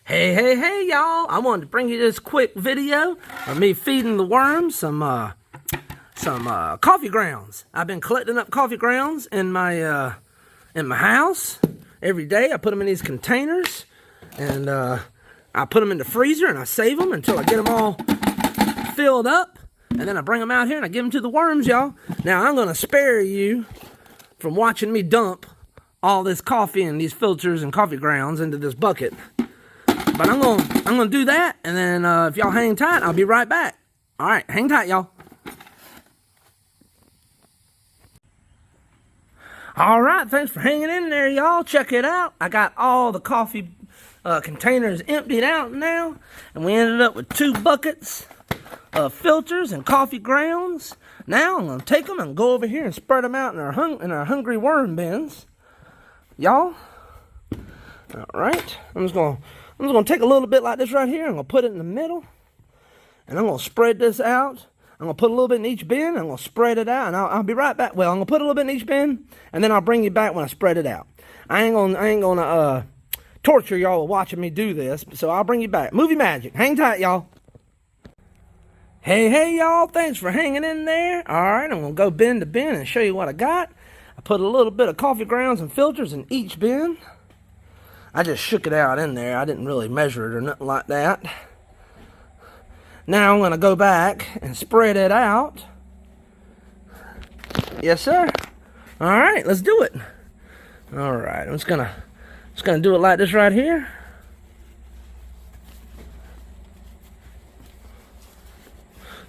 Hey, y'all. I wanted to bring you this quick video of me feeding the worms some coffee grounds. I've been collecting up coffee grounds in my house every day. I put them in these containers, and I put them in the freezer, and I save them until I get them all filled up, and then I bring them out here and I give them to the worms, y'all. Now, I'm going to spare you from watching me dump all this coffee and these filters and coffee grounds into this bucket. But I'm gonna do that, and then if y'all hang tight, I'll be right back. All right, hang tight, y'all. All right, thanks for hanging in there, y'all. Check it out. I got all the coffee containers emptied out now, and we ended up with 2 buckets of filters and coffee grounds. Now I'm gonna take them and go over here and spread them out in our hungry worm bins, y'all. All right, I'm just gonna take a little bit like this right here. I'm gonna put it in the middle, and I'm gonna spread this out. I'm gonna put a little bit in each bin. I'm gonna spread it out, and I'll be right back. Well, I'm gonna put a little bit in each bin, and then I'll bring you back when I spread it out. I ain't gonna torture y'all with watching me do this, so I'll bring you back. Movie magic. Hang tight, y'all. Hey, y'all. Thanks for hanging in there. All right, I'm gonna go bin to bin and show you what I got. I put a little bit of coffee grounds and filters in each bin. I just shook it out in there. I didn't really measure it or nothing like that. Now I'm going to go back and spread it out. Yes, sir. All right, let's do it. All right, I'm just gonna do it like this right here.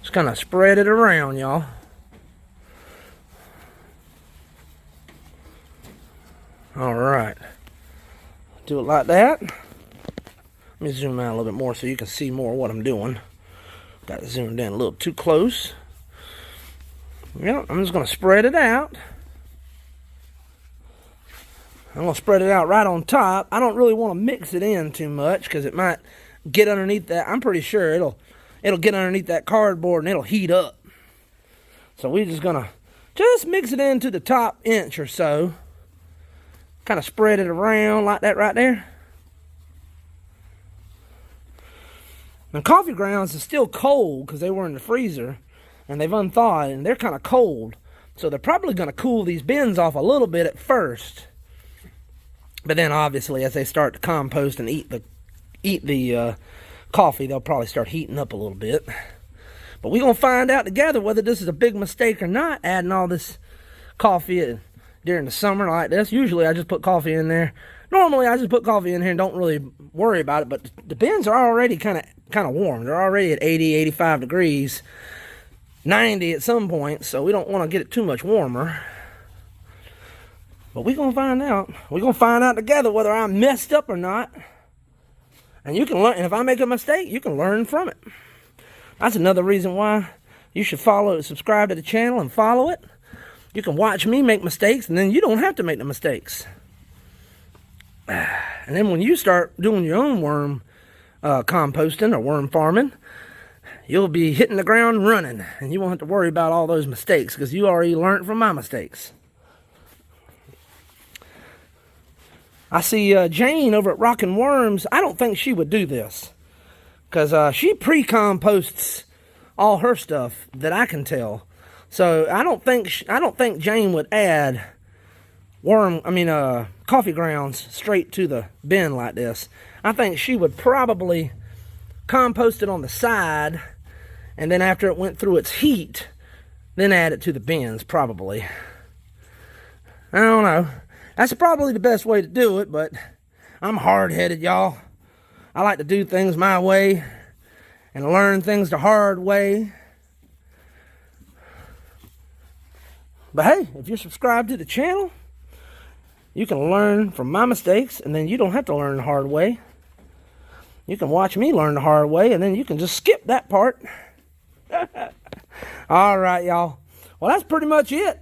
Just kind of spread it around, y'all. All right. Do it like that. Let me zoom out a little bit more so you can see more of what I'm doing. Got zoomed in a little too close. Yep, I'm just going to spread it out. I'm going to spread it out right on top. I don't really want to mix it in too much because it might get underneath that. I'm pretty sure it'll get underneath that cardboard and it'll heat up. So we're just going to mix it into the top inch or so. Kind of spread it around like that right there. And coffee grounds is still cold because they were in the freezer and they've unthawed and they're kind of cold. So they're probably going to cool these bins off a little bit at first. But then obviously as they start to compost and eat the coffee, they'll probably start heating up a little bit. But we're going to find out together whether this is a big mistake or not, adding all this coffee during the summer like this. Usually I just put coffee in there. Normally I just put coffee in here and don't really worry about it, but the bins are already kind of warm. They're already at 80, 85 degrees, 90 at some point, so we don't want to get it too much warmer. But we're going to find out. We're going to find out together whether I messed up or not. And you can learn, and if I make a mistake, you can learn from it. That's another reason why you should subscribe to the channel and follow it. You can watch me make mistakes, and then you don't have to make the mistakes. And then when you start doing your own worm composting or worm farming, you'll be hitting the ground running, and you won't have to worry about all those mistakes because you already learned from my mistakes. I see Jane over at Rockin' Worms. I don't think she would do this because she pre-composts all her stuff that I can tell. So I don't think Jane would add coffee grounds straight to the bin like this. I think she would probably compost it on the side, and then after it went through its heat, then add it to the bins, probably. I don't know. That's probably the best way to do it, but I'm hard-headed, y'all. I like to do things my way and learn things the hard way. But hey, if you're subscribed to the channel, you can learn from my mistakes, and then you don't have to learn the hard way. You can watch me learn the hard way, and then you can just skip that part. All right, y'all. Well, that's pretty much it.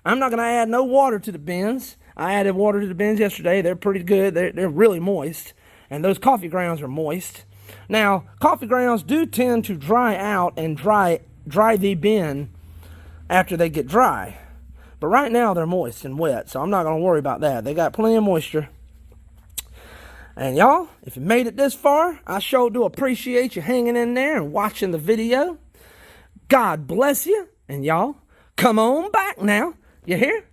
I'm not going to add no water to the bins. I added water to the bins yesterday. They're pretty good. They're really moist, and those coffee grounds are moist. Now, coffee grounds do tend to dry out and dry the bin after they get dry. But right now they're moist and wet, so I'm not going to worry about that. They got plenty of moisture. And y'all, if you made it this far, I sure do appreciate you hanging in there and watching the video. God bless you. And y'all, come on back now. You hear?